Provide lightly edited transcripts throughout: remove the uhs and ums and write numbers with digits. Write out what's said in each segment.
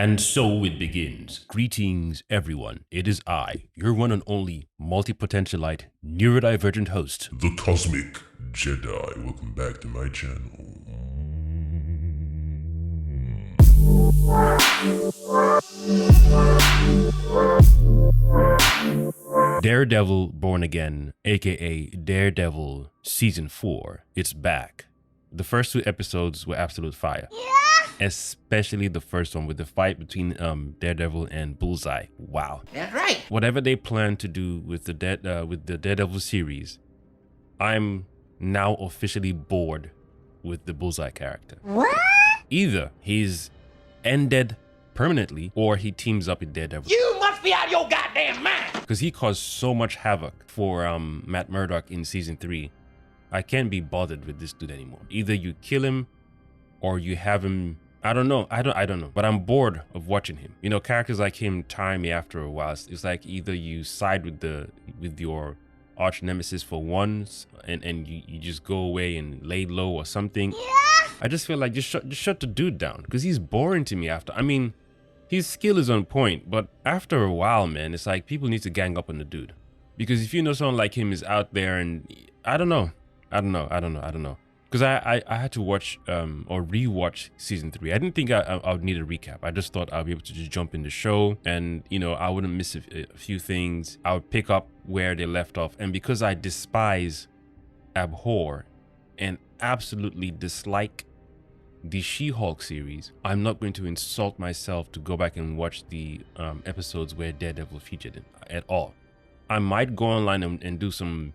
And so it begins. Greetings, everyone. It is I, your one and only multi-potentialite, neurodivergent host, the Cosmic Jedi. Welcome back to my channel. Daredevil Born Again, aka Daredevil Season 4. It's back. The first 2 episodes were absolute fire. Especially the first one with the fight between Daredevil and Bullseye. Wow. That's right. Whatever they plan to do with the Daredevil series, I'm now officially bored with the Bullseye character. What? Either he's ended permanently or he teams up with Daredevil. You must be out of your goddamn mind. Because he caused so much havoc for Matt Murdock in season 3. I can't be bothered with this dude anymore. Either you kill him or you have him. I don't know. I don't know. But I'm bored of watching him. You know, characters like him tire me after a while. It's like either you side with your arch nemesis for once and you just go away and lay low or something. I just feel like just shut the dude down because he's boring to me after. I mean, his skill is on point, but after a while, man, it's like people need to gang up on the dude. Because if you know someone like him is out there and I don't know. Because I had to watch or rewatch season 3. I didn't think I would need a recap. I just thought I'd be able to just jump in the show and, you know, I wouldn't miss a few things. I would pick up where they left off. And because I despise, abhor, and absolutely dislike the She-Hulk series, I'm not going to insult myself to go back and watch the episodes where Daredevil featured in at all. I might go online and do some,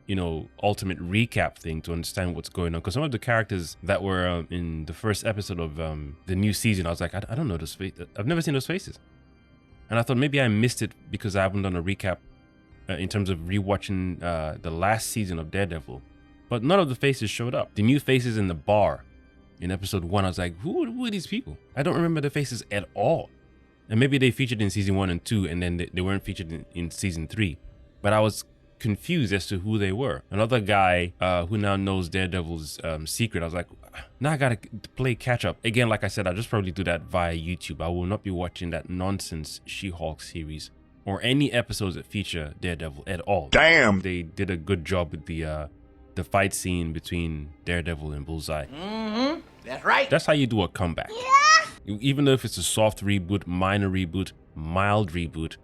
you know, ultimate recap thing to understand what's going on. Because some of the characters that were in the first episode of the new season, I was like, I don't know this face. I've never seen those faces. And I thought maybe I missed it because I haven't done a recap in terms of rewatching the last season of Daredevil. But none of the faces showed up. The new faces in the bar in episode 1, I was like, who are these people? I don't remember the faces at all. And maybe they featured in season 1 and 2 and then they weren't featured in season 3. But I was confused as to who they were. Another guy who now knows Daredevil's secret, I was like, now I gotta play catch up. Again, like I said, I'll just probably do that via YouTube. I will not be watching that nonsense She-Hulk series or any episodes that feature Daredevil at all. Damn! They did a good job with the fight scene between Daredevil and Bullseye. Mm-hmm. That's right. That's how you do a comeback. Even though if it's a soft reboot, minor reboot, mild reboot,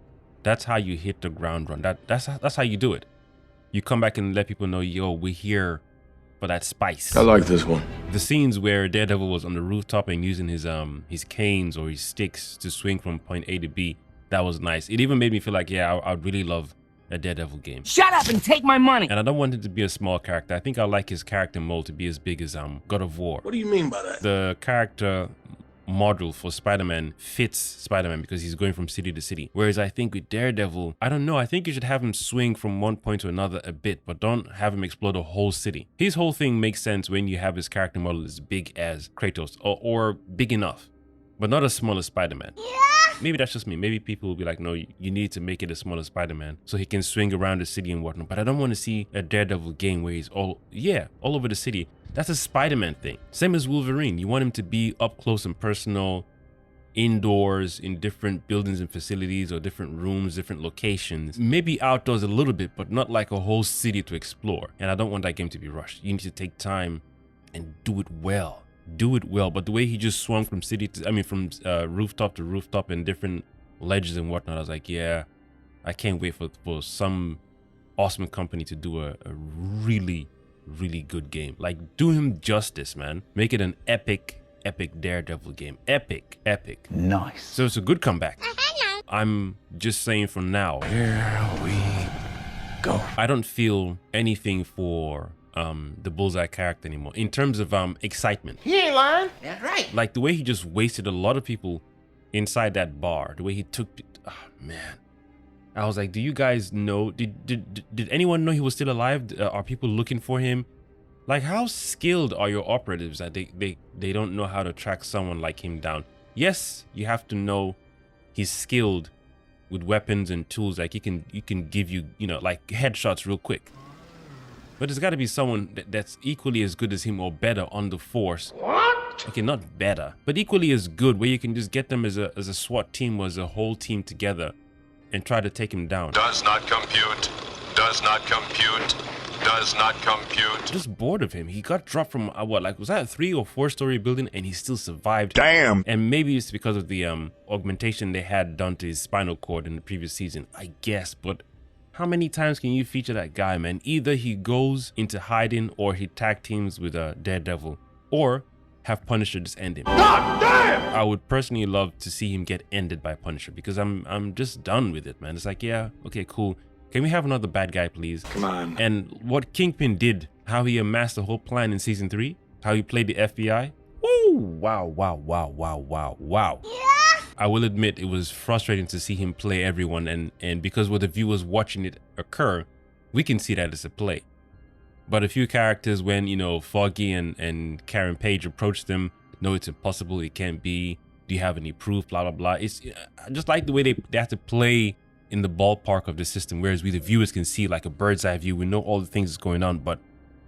that's how you hit the ground run. That's how you do it. You come back and let people know, yo, we're here for that spice. I like this one. The scenes where Daredevil was on the rooftop and using his canes or his sticks to swing from point A to B, that was nice. It even made me feel like, yeah, I'd really love a Daredevil game. Shut up and take my money. And I don't want him to be a small character. I think I like his character mold to be as big as God of War. What do you mean by that? The character model for Spider-Man fits Spider-Man because he's going from city to city. Whereas I think with Daredevil, I don't know, I think you should have him swing from one point to another a bit, but don't have him explode a whole city. His whole thing makes sense when you have his character model as big as Kratos or big enough, but not as small as Spider-Man. Maybe that's just me. Maybe people will be like, no, you need to make it as small as Spider-Man so he can swing around the city and whatnot. But I don't want to see a Daredevil game where he's all over the city. That's a Spider-Man thing. Same as Wolverine. You want him to be up close and personal, indoors, in different buildings and facilities or different rooms, different locations. Maybe outdoors a little bit, but not like a whole city to explore. And I don't want that game to be rushed. You need to take time and do it well. Do it well. But the way he just swung from from rooftop to rooftop and different ledges and whatnot, I was like, yeah, I can't wait for some awesome company to do a really good game. Like, do him justice, man. Make it an epic Daredevil game. Epic. Nice. So it's a good comeback. I'm just saying for now, Here we go. I don't feel anything for the Bullseye character anymore in terms of excitement. He ain't lying. That's right. Like the way he just wasted a lot of people inside that bar, the way he took, oh man, I was like, do you guys know, did anyone know he was still alive? Are people looking for him? Like, how skilled are your operatives that they don't know how to track someone like him down? Yes, you have to know he's skilled with weapons and tools, like he can give you, you know, like headshots real quick. But there's got to be someone that's equally as good as him or better on the force okay, not better, but equally as good, where you can just get them as a SWAT team or as a whole team together and try to take him down. Does not compute. Does not compute. Does not compute. Just bored of him. He got dropped from what, like, was that a 3 or 4 story building, and he still survived. Damn. And maybe it's because of the augmentation they had done to his spinal cord in the previous season, I guess. But how many times can you feature that guy, man? Either he goes into hiding, or he tag teams with a Daredevil, or have Punisher just end him. God damn! I would personally love to see him get ended by Punisher, because I'm just done with it, man. It's like, yeah, okay, cool. Can we have another bad guy, please? Come on. And what Kingpin did, how he amassed the whole plan in season 3, how he played the FBI. Woo! Wow, wow, wow, wow, wow, wow. Yeah. I will admit it was frustrating to see him play everyone, and because with the viewers watching it occur, we can see that it's a play. But a few characters, when, you know, Foggy and Karen Page approached them, no, it's impossible, it can't be, do you have any proof, blah, blah, blah. It's, I just like the way they have to play in the ballpark of the system, whereas we the viewers can see like a bird's eye view. We know all the things that's going on, but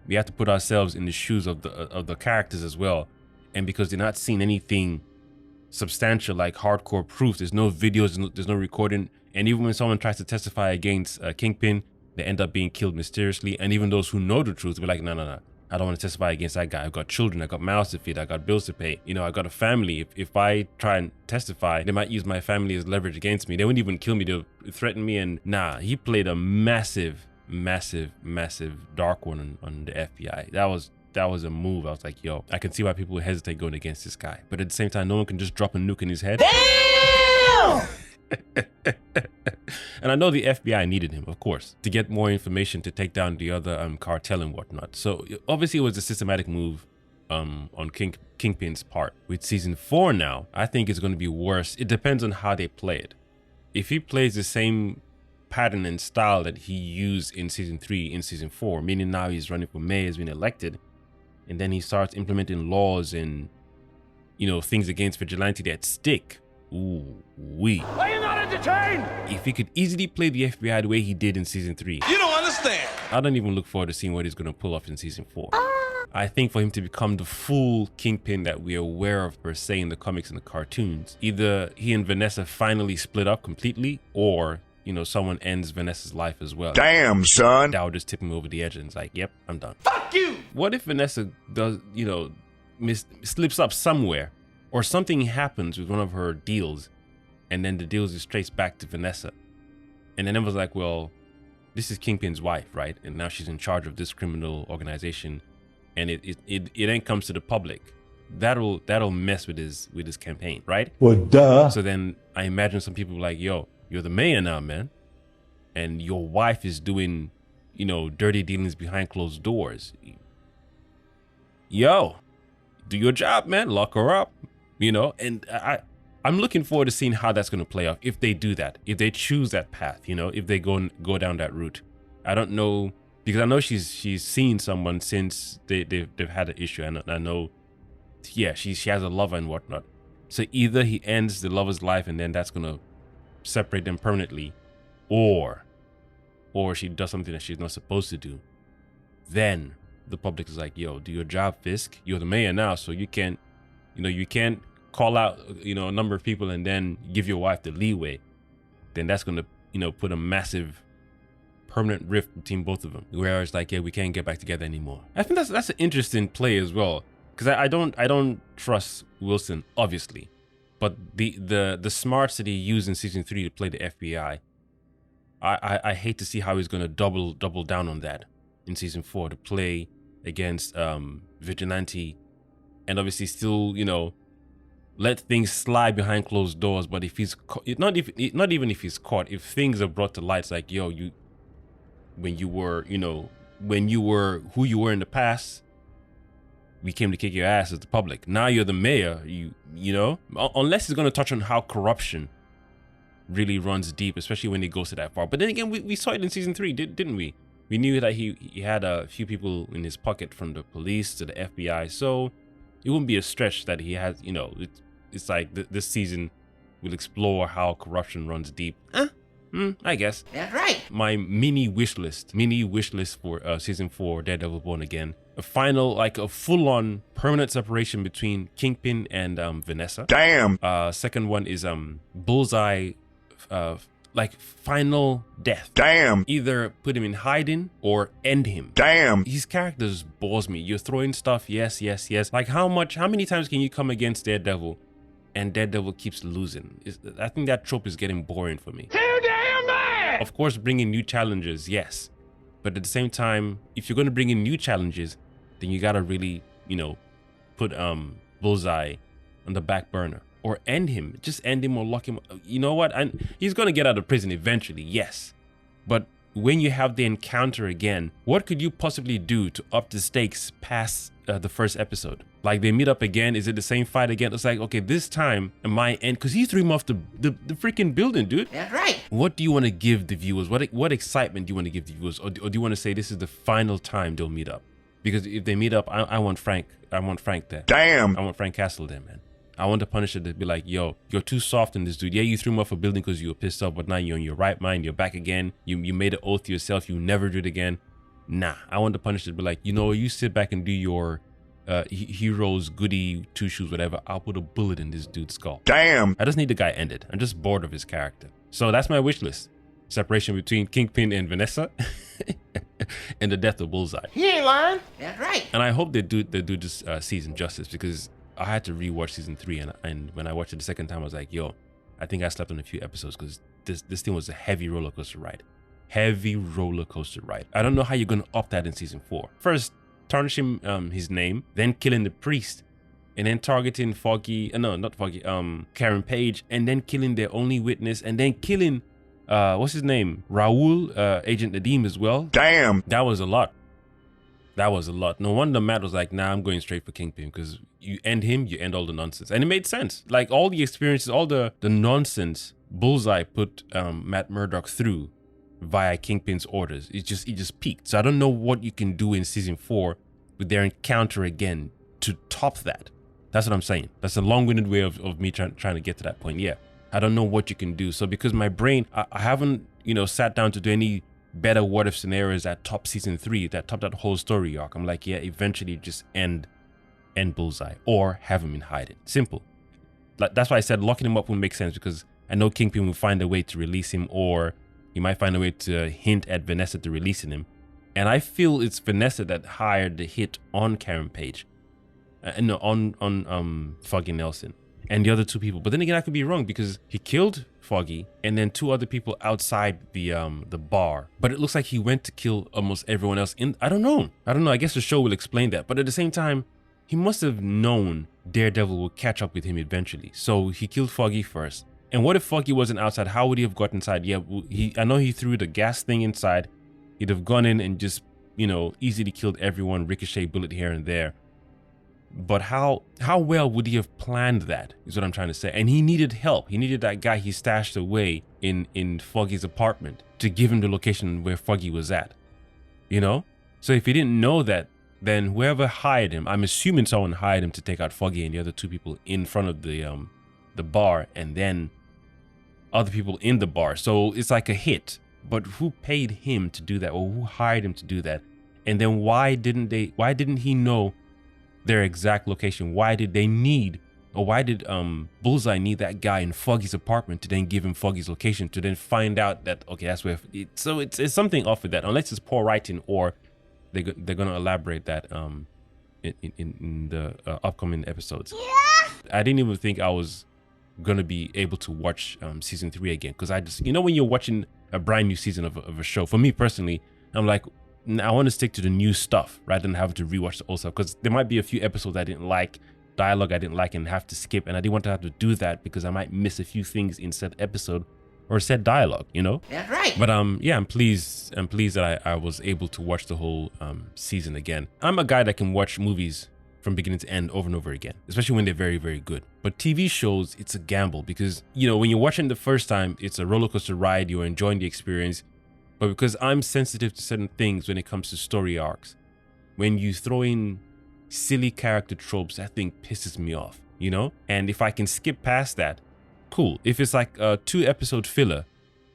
we have to put ourselves in the shoes of the characters as well. And because they're not seeing anything substantial like hardcore proof, there's no videos, there's no recording, and even when someone tries to testify against Kingpin, they end up being killed mysteriously. And even those who know the truth will be like, no, I don't want to testify against that guy. I've got children, I got mouths to feed, I got bills to pay, you know, I got a family. If I try and testify, they might use my family as leverage against me. They wouldn't even kill me, they'll threaten me. And nah, he played a massive dark one on the FBI. That was a move. I was like, yo, I can see why people would hesitate going against this guy. But at the same time, no one can just drop a nuke in his head. Damn! And I know the FBI needed him, of course, to get more information to take down the other cartel and whatnot. So obviously it was a systematic move on Kingpin's part. With season 4 now, I think it's going to be worse. It depends on how they play it. If he plays the same pattern and style that he used in season 3 in season 4, meaning now he's running for mayor, has been elected, and then he starts implementing laws and, you know, things against vigilante that stick. Ooh, wee. Are you not entertained? If he could easily play the FBI the way he did in season 3. You don't understand. I don't even look forward to seeing what he's going to pull off in season 4. I think for him to become the full Kingpin that we're aware of per se in the comics and the cartoons, either he and Vanessa finally split up completely, or, you know, someone ends Vanessa's life as well. Damn, son. That would just tip him over the edge and it's like, yep, I'm done. Fuck you! What if Vanessa does, you know, slips up somewhere, or something happens with one of her deals, and then the deal is traced back to Vanessa, and then it was like, well, this is Kingpin's wife, right? And now she's in charge of this criminal organization, and it then comes to the public. That'll mess with his campaign, right? Well, duh. So then I imagine some people were like, yo, you're the mayor now, man, and your wife is doing, you know, dirty dealings behind closed doors. Yo, do your job, man. Lock her up, you know. And I'm looking forward to seeing how that's going to play out if they do that, if they choose that path, you know, if they go down that route. I don't know, because I know she's seen someone since they've had an issue, and I know, yeah, she has a lover and whatnot. So either he ends the lover's life and then that's going to separate them permanently, or she does something that she's not supposed to do. Then the public is like, yo, do your job, Fisk. You're the mayor now, so you can't call out, you know, a number of people and then give your wife the leeway. Then that's going to, you know, put a massive permanent rift between both of them, where it's like, yeah, we can't get back together anymore. I think that's an interesting play as well, because I don't trust Wilson, obviously, but the smarts that he used in season 3 to play the FBI, I hate to see how he's going to double down on that in season 4 to play against vigilante, and obviously still, you know, let things slide behind closed doors. But if he's not even if he's caught, if things are brought to light, it's like, yo, when you were who you were in the past, we came to kick your ass as the public. Now you're the mayor, you know, unless it's going to touch on how corruption really runs deep, especially when it goes to that far. But then again, we saw it in season 3, didn't we? We knew that he had a few people in his pocket, from the police to the FBI, so it wouldn't be a stretch that he has, you know, it's like this season will explore how corruption runs deep. I guess. That's right. My mini wish list for season 4 Daredevil Born Again. A final, like a full-on permanent separation between Kingpin and Vanessa. Damn. Second one is Bullseye, like final death. Damn. Either put him in hiding or end him. Damn. His characters bores me. You're throwing stuff, yes. Like how many times can you come against Daredevil and Daredevil keeps losing? I think that trope is getting boring for me. Too damn bad! Of course, bringing new challenges, yes. But at the same time, if you're going to bring in new challenges, then you got to really, put Bullseye on the back burner. Or end him. Just end him or lock him. You know what? He's going to get out of prison eventually, yes. But when you have the encounter again, what could you possibly do to up the stakes past the first episode? Like they meet up again. Is it the same fight again? It's like, okay, this time it might end. Because he threw him off the freaking building, dude. That's right. What do you want to give the viewers? What excitement do you want to give the viewers? Or do you want to say this is the final time they'll meet up? Because if they meet up, I want Frank. I want Frank there. Damn. I want Frank Castle there, man. I want the Punisher to be like, yo, you're too soft in this, dude. Yeah, you threw him off a building because you were pissed off, but now you're in your right mind. You're back again. You made an oath to yourself. You never do it again. Nah, I want the Punisher to be like, you sit back and do your hero's goody two shoes, whatever. I'll put a bullet in this dude's skull. Damn. I just need the guy ended. I'm just bored of his character. So that's my wish list. Separation between Kingpin and Vanessa and the death of Bullseye. He ain't lying. That's right. And I hope they do this season justice, because I had to rewatch season 3, and when I watched it the second time, I was like, yo, I think I slept on a few episodes because this thing was a heavy roller coaster ride. Heavy roller coaster ride. I don't know how you're going to up that in season 4. First, tarnishing his name, then killing the priest, and then targeting Karen Page, and then killing their only witness, and then killing, what's his name? Raul, Agent Nadim as well. Damn. That was a lot. No wonder Matt was like, nah, I'm going straight for Kingpin, because you end him, you end all the nonsense. And it made sense. Like all the experiences, all the nonsense Bullseye put Matt Murdock through via Kingpin's orders, it just peaked. So I don't know what you can do in season 4 with their encounter again to top that. That's what I'm saying. That's a long-winded way of me trying to get to that point. Yeah, I don't know what you can do. So because my brain, I haven't, sat down to do any better what if scenarios that top season 3, that top that whole story arc. I'm like, yeah, eventually just end Bullseye or have him in hiding. Simple. Like that's why I said locking him up would make sense, because I know Kingpin will find a way to release him, or he might find a way to hint at Vanessa to releasing him. And I feel it's Vanessa that hired the hit on Karen Page, on Foggy Nelson and the other 2 people. But then again, I could be wrong, because he killed Foggy and then 2 other people outside the bar. But it looks like he went to kill almost everyone else in. I don't know. I guess the show will explain that. But at the same time, he must have known Daredevil will catch up with him eventually. So he killed Foggy first. And what if Foggy wasn't outside? How would he have got inside? Yeah, I know he threw the gas thing inside. He'd have gone in and just, easily killed everyone, ricochet bullet here and there. But how well would he have planned that, is what I'm trying to say. And he needed help. He needed that guy he stashed away in Foggy's apartment to give him the location where Foggy was at. So if he didn't know that, then whoever hired him, I'm assuming someone hired him to take out Foggy and the other 2 people in front of the bar, and then other people in the bar. So it's like a hit. But who paid him to do that, or who hired him to do that? And then why didn't he know their exact location? Why did Bullseye need that guy in Foggy's apartment to then give him Foggy's location, to then find out that, okay, that's where so it's something off with that, unless it's poor writing, or they're going to elaborate that in the upcoming episodes. Yeah. I didn't even think I was going to be able to watch season 3 again, because I just, when you're watching a brand new season of a show, for me personally, I'm like, I want to stick to the new stuff rather than having to rewatch the old stuff, because there might be a few episodes I didn't like, dialogue I didn't like, and have to skip, and I didn't want to have to do that because I might miss a few things in said episode or said dialogue, That's right. But yeah, I'm pleased that I was able to watch the whole season again. I'm a guy that can watch movies from beginning to end over and over again, especially when they're very, very good. But TV shows, it's a gamble, because, when you're watching the first time, it's a roller coaster ride, you're enjoying the experience. But because I'm sensitive to certain things when it comes to story arcs, when you throw in silly character tropes, that thing pisses me off, And if I can skip past that, cool. If it's like a 2-episode filler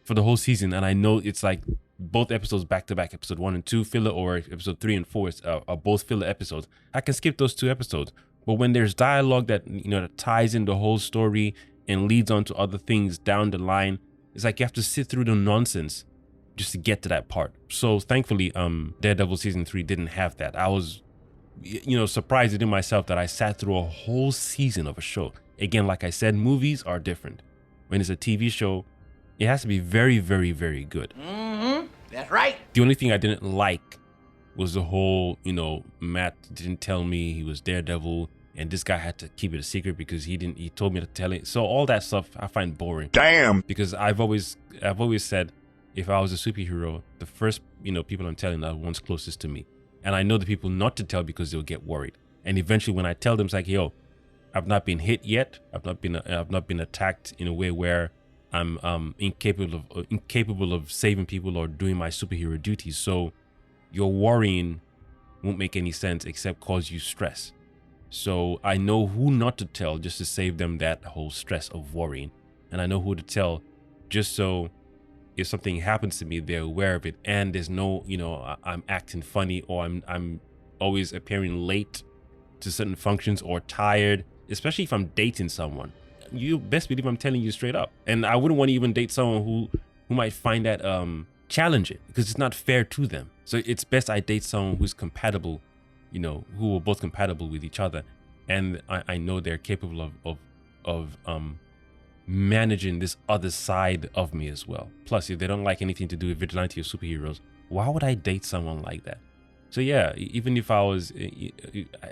for the whole season, and I know it's like both episodes back to back, episode 1 and 2 filler, or episode 3 and 4 are both filler episodes, I can skip those 2 episodes. But when there's dialogue that, you know, that ties in the whole story and leads on to other things down the line, it's like you have to sit through the nonsense just to get to that part. So thankfully, Daredevil season 3 didn't have that. I was, you know, surprised within myself that I sat through a whole season of a show. Again, like I said, movies are different. When it's a TV show, it has to be very, very, very good. Mm-hmm. That's right. The only thing I didn't like was the whole, you know, Matt didn't tell me he was Daredevil, and this guy had to keep it a secret because he told me to tell it. So all that stuff I find boring. Damn. Because I've always said, if I was a superhero, the first, you know, people I'm telling are the ones closest to me. And I know the people not to tell because they'll get worried. And eventually when I tell them, it's like, yo, I've not been hit yet. I've not been attacked in a way where I'm incapable of saving people or doing my superhero duties. So your worrying won't make any sense except cause you stress. So I know who not to tell just to save them that whole stress of worrying. And I know who to tell just so if something happens to me, they're aware of it. And there's no, you know, I'm acting funny or I'm always appearing late to certain functions or tired, especially if I'm dating someone. You best believe I'm telling you straight up. And I wouldn't want to even date someone who might find that challenging because it's not fair to them. So it's best I date someone who's compatible, you know, who are both compatible with each other. And I know they're capable of managing this other side of me as well. Plus, if they don't like anything to do with vigilante or superheroes, why would I date someone like that? So yeah, even if I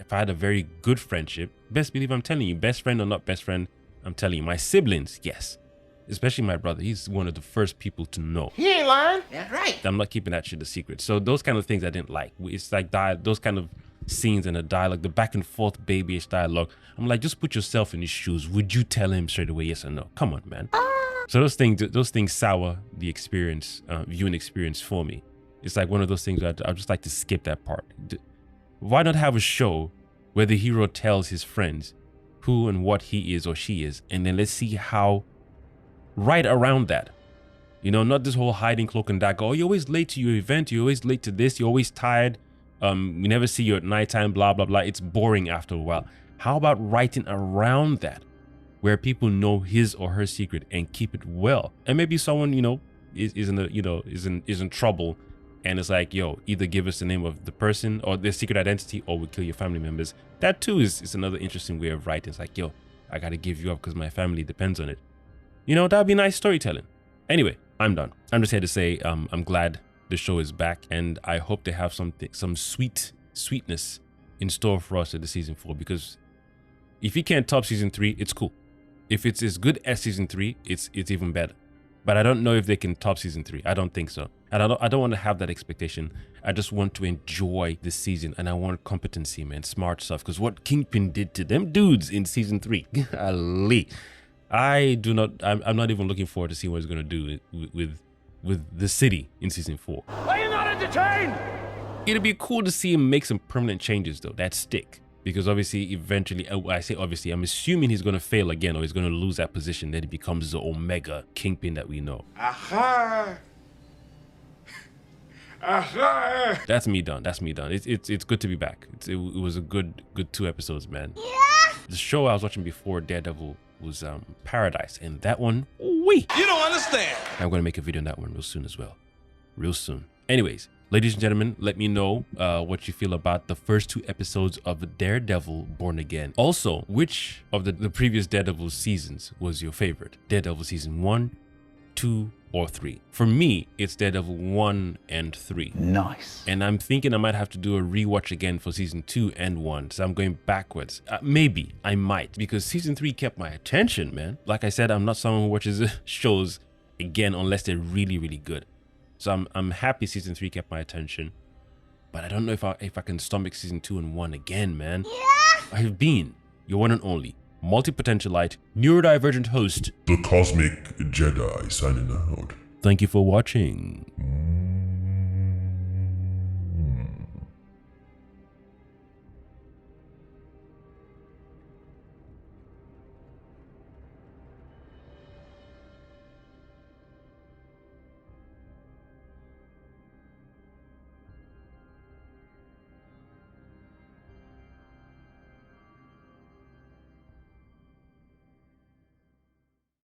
had a very good friendship, best believe I'm telling you, best friend or not best friend, I'm telling you, my siblings, yes. Especially my brother, he's one of the first people to know. He ain't lying. That's right. I'm not keeping that shit a secret. So those kind of things I didn't like. It's like those kind of scenes and the dialogue, the back and forth babyish dialogue. I'm like, just put yourself in his shoes. Would you tell him straight away, yes or no? Come on, man. So those things sour the experience, viewing experience for me. It's like one of those things that I just like to skip that part. Why not have a show where the hero tells his friends who and what he is or she is, and then let's see how right around that. You know, not this whole hiding cloak and dagger. Oh, you're always late to your event. You're always late to this. You're always tired. We never see you at nighttime, blah, blah, blah. It's boring after a while. How about writing around that where people know his or her secret and keep it well? And maybe someone, you know, is in trouble. And it's like, yo, either give us the name of the person or their secret identity or we'll kill your family members. That too is another interesting way of writing. It's like, yo, I got to give you up because my family depends on it. You know, that would be nice storytelling. Anyway, I'm done. I'm just here to say I'm glad the show is back. And I hope they have some sweetness in store for us at the season 4. Because if you can't top season 3, it's cool. If it's as good as season 3, it's even better. But I don't know if they can top season 3. I don't think so. And I don't want to have that expectation. I just want to enjoy this season, and I want competency, man, smart stuff. Because what Kingpin did to them dudes in season 3, Ali, I'm not even looking forward to see what he's gonna do with the city in season 4. Are you not entertained? It'd be cool to see him make some permanent changes though that stick. Because obviously, eventually, I say obviously, I'm assuming he's going to fail again or he's going to lose that position. Then he becomes the Omega Kingpin that we know. Aha! Aha! That's me done. It's good to be back. It was a good 2 episodes, man. Yeah. The show I was watching before Daredevil was Paradise, and that one, you don't understand. I'm going to make a video on that one real soon as well. Real soon. Anyways. Ladies and gentlemen, let me know what you feel about the first 2 episodes of Daredevil Born Again. Also, which of the previous Daredevil seasons was your favorite? Daredevil season 1, 2, or 3? For me, it's Daredevil 1 and 3. Nice. And I'm thinking I might have to do a rewatch again for season 2 and 1. So I'm going backwards. Maybe I might, because season 3 kept my attention, man. Like I said, I'm not someone who watches shows again unless they're really, really good. So I'm happy season 3 kept my attention, but I don't know if I can stomach season 2 and 1 again, man. Yeah. I have been your one and only multi-potentialite neurodivergent host, The Cosmic Jedi, signing out. Thank you for watching.